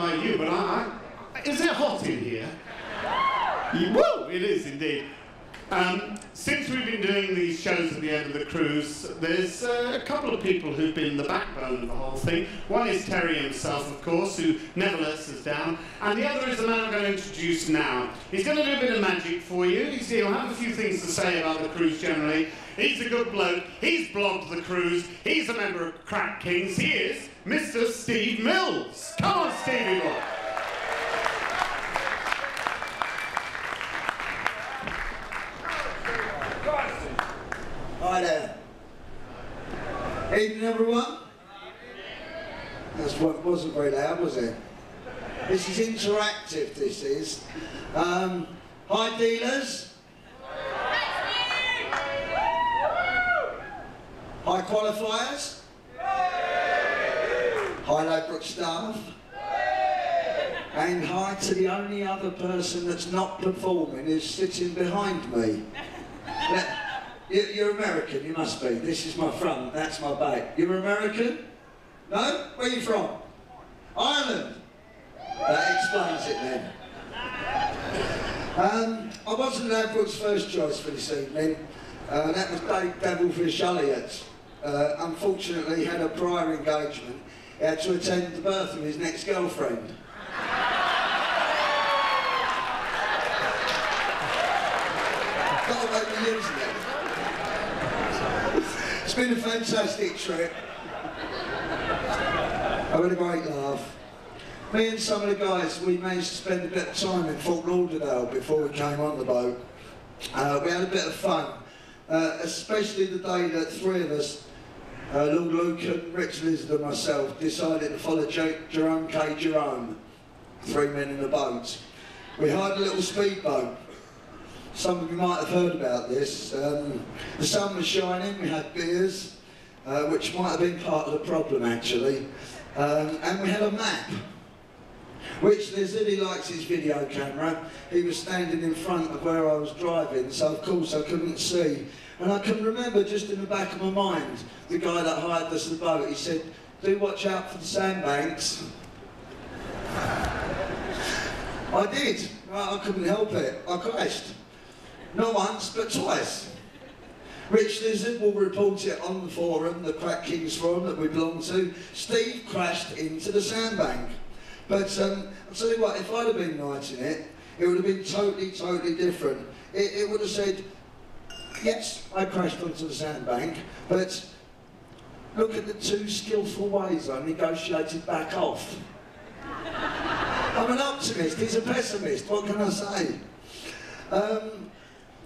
about you, but is it hot in here? Whoa, it is indeed. Since we've been doing these shows at the end of the cruise, there's a couple of people who've been the backbone of the whole thing. One is Terry himself, of course, who never lets us down, and the other is the man I'm going to introduce now. He's going to do a bit of magic for you. He'll have a few things to say about the cruise generally. He's a good bloke. He's blogged the cruise. He's a member of Crack Kings. He is Mr. Steve Mills. Come on, Stevie boy. Hi there. Evening, everyone. That's what wasn't very loud, was it? This is interactive, this is. Hi, dealers. Hi, qualifiers. Hi, Ladbrokes staff. And hi to the only other person that's not performing who's sitting behind me. You're American, you must be. This is my front, that's my back. You're American? No? Where are you from? Ireland? That explains it then. I wasn't Ladbrokes' first choice for this evening. That was Dave Devilfish Elliott. Unfortunately, he had a prior engagement. He had to attend the birth of his next girlfriend. Got away with using it. It's been a fantastic trip. I had a great laugh. Me and some of the guys, we managed to spend a bit of time in Fort Lauderdale before we came on the boat. We had a bit of fun, especially the day that three of us, Lord Lucan, Rich Lizard and myself, decided to follow Jerome K. Jerome, three men in a boat. We hired a little speedboat. Some of you might have heard about this. The sun was shining, we had beers, which might have been part of the problem actually, and we had a map, which Lizard, he likes his video camera. He was standing in front of where I was driving, so of course I couldn't see. And I can remember just in the back of my mind, the guy that hired us the boat, he said, "Do watch out for the sandbanks." I did, I couldn't help it, I crashed. Not once, but twice. Rich Lizard will report it on the forum, the Crack Kings forum that we belong to. Steve crashed into the sandbank. But I'll tell you what, if I'd have been writing it, it would have been totally, totally different. It would have said, yes, I crashed onto the sandbank, but look at the two skillful ways I negotiated back off. I'm an optimist, he's a pessimist, what can I say?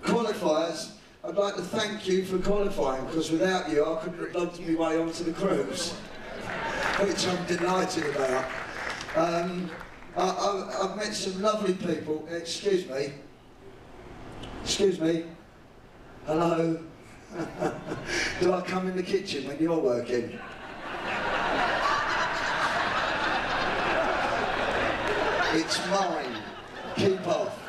Qualifiers, I'd like to thank you for qualifying, because without you I couldn't have logged my way onto the cruise, which I'm delighted about. I've met some lovely people. Excuse me. Excuse me. Hello. Do I come in the kitchen when you're working? It's mine. Keep off.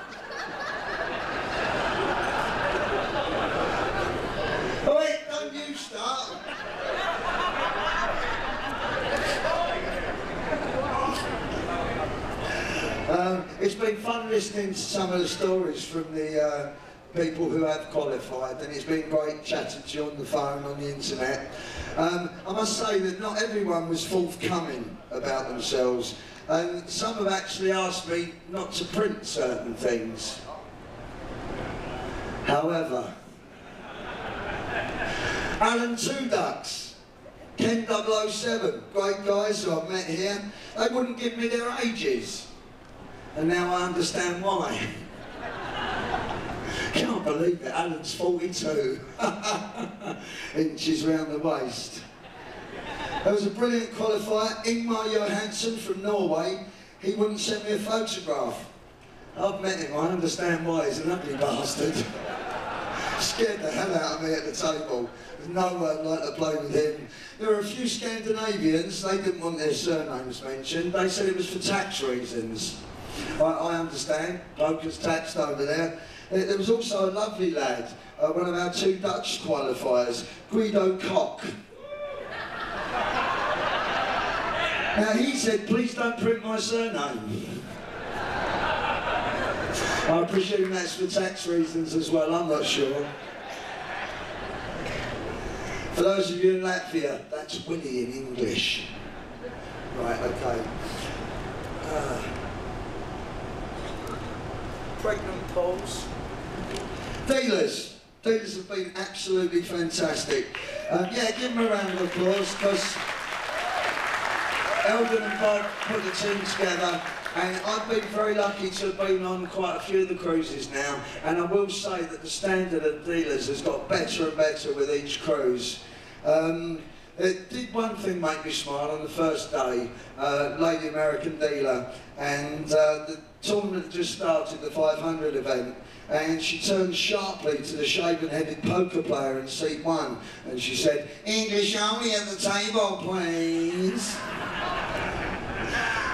Oh wait, don't you start. It's been fun listening to some of the stories from the people who have qualified, and it's been great chatting to you on the phone, on the internet. I must say that not everyone was forthcoming about themselves, and some have actually asked me not to print certain things. However, Alan Two Ducks, Ken 007, great guys who I've met here, they wouldn't give me their ages. And now I understand why. Can't believe it, Alan's 42 inches round the waist. There was a brilliant qualifier, Ingmar Johansson from Norway. He wouldn't send me a photograph. I've met him, I understand why, he's an ugly bastard. Scared the hell out of me at the table. There's no one like to play with him. There were a few Scandinavians, they didn't want their surnames mentioned. They said it was for tax reasons. I understand, bloke is taxed over there. There was also a lovely lad, one of our two Dutch qualifiers, Guido Koch. Now he said, please don't print my surname. I presume that's for tax reasons as well, I'm not sure. For those of you in Latvia, that's Willie in English. Right, okay. Pregnant polls. Dealers have been absolutely fantastic. Yeah, give them a round of applause, because Eldon and Bob put the team together, and I've been very lucky to have been on quite a few of the cruises now, and I will say that the standard of dealers has got better and better with each cruise. It did one thing make me smile on the first day, Lady American dealer, and the tournament had just started, the 500 event, and she turned sharply to the shaven-headed poker player in seat 1, and she said, "English only at the table, please."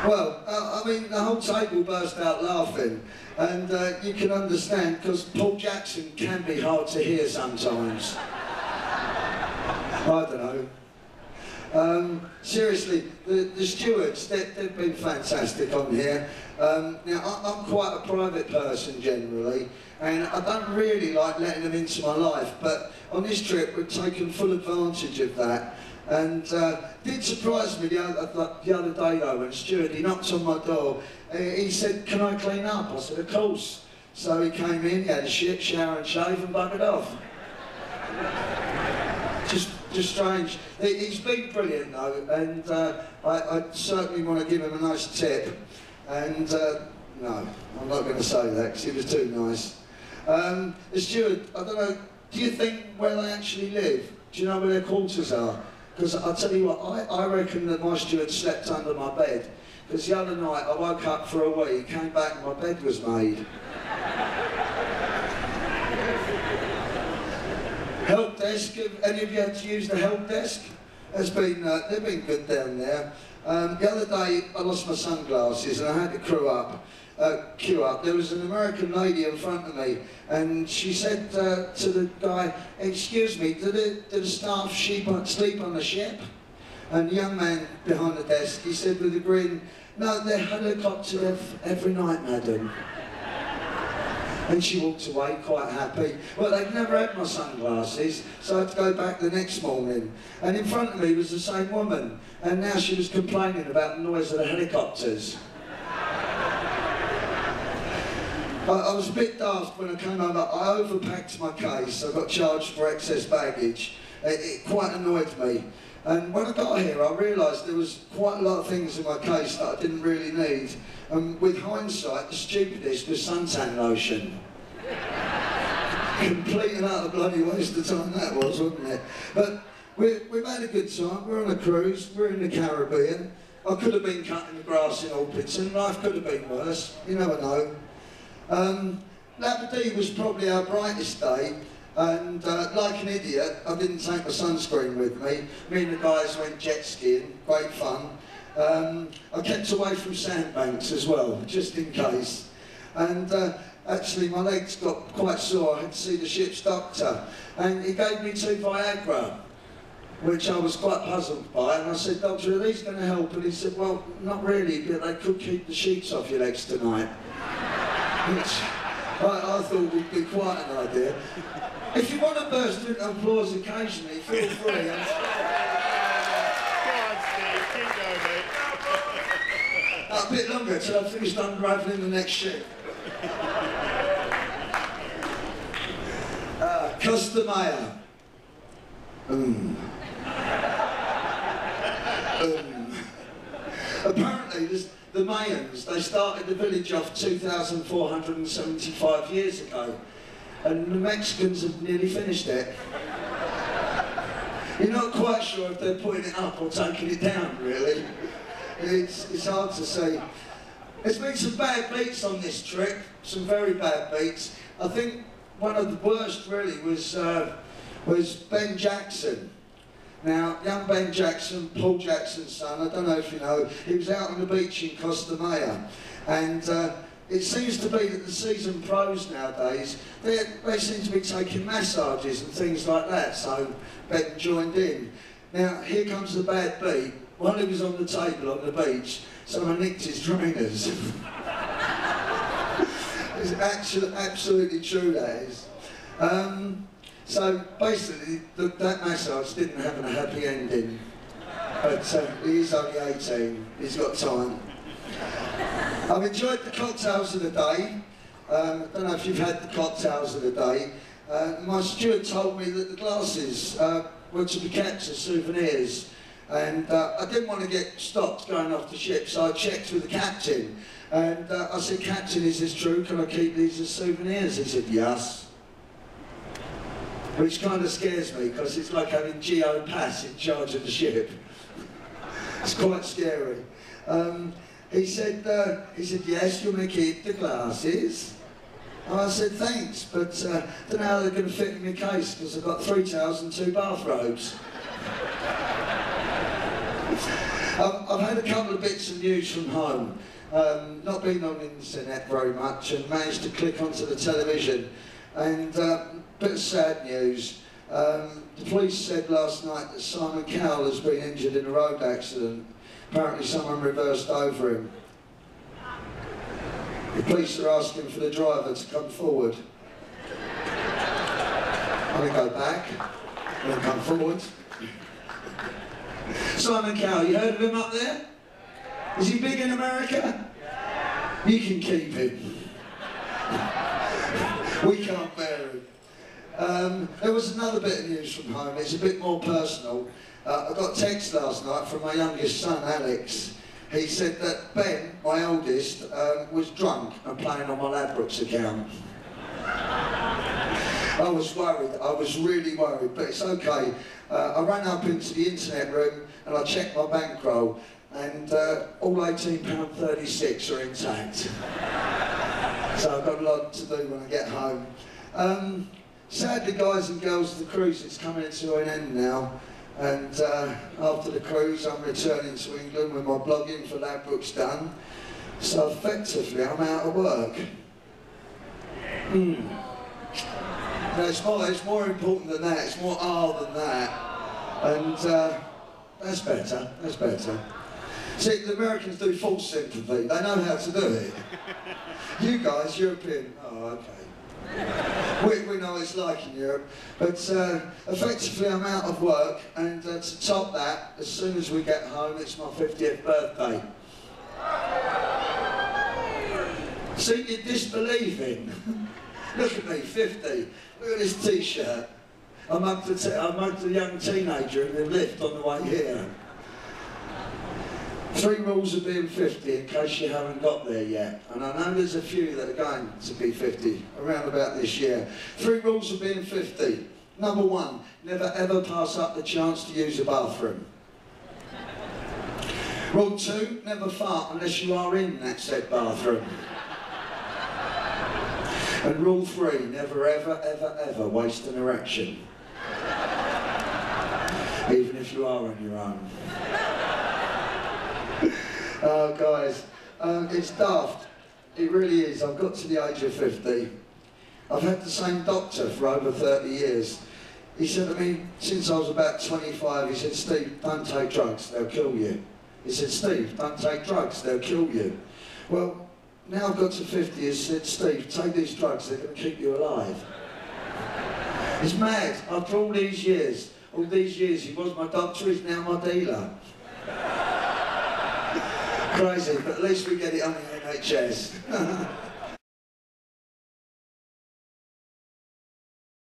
Well, I mean, the whole table burst out laughing, and you can understand, because Paul Jackson can be hard to hear sometimes. I don't know. Seriously, the stewards, they've been fantastic on here. Now, I'm quite a private person generally, and I don't really like letting them into my life, but on this trip we've taken full advantage of that. And did surprise me the other day though, when Stuart, he knocked on my door, he said, "Can I clean up?" I said, "Of course." So he came in, he had a shit, shower and shave and buggered off. Just strange. He's been brilliant though, and I certainly want to give him a nice tip. And no, I'm not going to say that because he was too nice. The steward, I don't know, do you think where they actually live? Do you know where their quarters are? Because I'll tell you what, I reckon that my steward slept under my bed. Because the other night I woke up for a wee, came back and my bed was made. Help desk, have any of you had to use the help desk? They've been good down there. The other day I lost my sunglasses and I had to queue up. There was an American lady in front of me, and she said to the guy, "Excuse me, do the staff sleep on the ship?" And the young man behind the desk, he said with a grin, "No, they're helicoptered every night, madam." And she walked away quite happy. Well, they'd never had my sunglasses, so I had to go back the next morning. And in front of me was the same woman, and now she was complaining about the noise of the helicopters. I was a bit daft when I came home. I overpacked my case. I got charged for excess baggage. It quite annoyed me. And when I got here, I realised there was quite a lot of things in my case that I didn't really need. And with hindsight, the stupidest was suntan lotion. Complete and utter bloody waste of time that was, wasn't it? But we've had a good time. We're on a cruise. We're in the Caribbean. I could have been cutting the grass in Alpiton. Life could have been worse. You never know. Labadee was probably our brightest day. And like an idiot, I didn't take my sunscreen with me. Me and the guys went jet skiing, great fun. I kept away from sandbanks as well, just in case. And actually my legs got quite sore, I had to see the ship's doctor. And he gave me 2 Viagra, which I was quite puzzled by. And I said, "Doctor, are these going to help?" And he said, "Well, not really, but they could keep the sheets off your legs tonight." Which I thought would be quite an idea. If you want to burst into applause occasionally, feel free. Go on, Steve, keep going, mate. A bit longer till I've finished unravelling the next ship. Costa Maya. Apparently, the Mayans, they started the village off 2,475 years ago. And the Mexicans have nearly finished it. You're not quite sure if they're putting it up or taking it down, really. It's hard to say. There's been some bad beats on this trip, some very bad beats. I think one of the worst, really, was Ben Jackson. Now, young Ben Jackson, Paul Jackson's son, I don't know if you know, he was out on the beach in Costa Maya, and it seems to be that the seasoned pros nowadays, they seem to be taking massages and things like that, so Ben joined in. Now, here comes the bad beat. While he was on the table on the beach, someone nicked his trainers. It's absolutely true, that is. So basically, that massage didn't have a happy ending. But he is only 18, he's got time. I've enjoyed the cocktails of the day. I don't know if you've had the cocktails of the day. My steward told me that the glasses were to be kept as souvenirs. And I didn't want to get stopped going off the ship, so I checked with the captain. And I said, "Captain, is this true? Can I keep these as souvenirs?" He said, "Yes." Which kind of scares me, because it's like having Geo Pass in charge of the ship. It's quite scary. He said, "Yes, you may keep the glasses." And I said, "Thanks, but I don't know how they're going to fit in my case, because I've got 3 towels and 2 bathrobes." I've had a couple of bits of news from home. Not been on the internet very much, and managed to click onto the television. And bit of sad news. The police said last night that Simon Cowell has been injured in a road accident. Apparently someone reversed over him. The police are asking for the driver to come forward. I'm going to go back. I'm going to come forward. Simon Cowell, you heard of him up there? Is he big in America? You can keep him. We can't bear him. There was another bit of news from home. It's a bit more personal. I got a text last night from my youngest son, Alex. He said that Ben, my oldest, was drunk and playing on my Ladbrokes account. I was worried. I was really worried, but it's okay. I ran up into the internet room and I checked my bankroll, and all £18.36 are intact. So I've got a lot to do when I get home. Sadly, guys and girls, the cruise is coming to an end now, and after the cruise I'm returning to England with my blogging for Ladbrokes done, so effectively I'm out of work. No, it's more important than that, it's more R than that, and that's better, that's better. See, the Americans do false sympathy, they know how to do it. You guys, European, oh okay. We know what it's like in Europe, but effectively I'm out of work, and to top that, as soon as we get home, it's my 50th birthday. See, you're disbelieving. Look at me, 50. Look at this t-shirt. I mugged a young teenager in the lift on the way here. 3 rules of being 50, in case you haven't got there yet. And I know there's a few that are going to be 50 around about this year. 3 rules of being 50. Number 1, never ever pass up the chance to use a bathroom. Rule 2, never fart unless you are in that said bathroom. And rule 3, never ever ever ever waste an erection. Even if you are on your own. Oh guys, it's daft. It really is. I've got to the age of 50. I've had the same doctor for over 30 years. He said to me, since I was about 25, he said, "Steve, don't take drugs, they'll kill you." He said, "Steve, don't take drugs, they'll kill you." Well, now I've got to 50, he said, "Steve, take these drugs, they're going to keep you alive." It's mad. After all these years, he was my doctor, he's now my dealer. Crazy, but at least we get it on the NHS.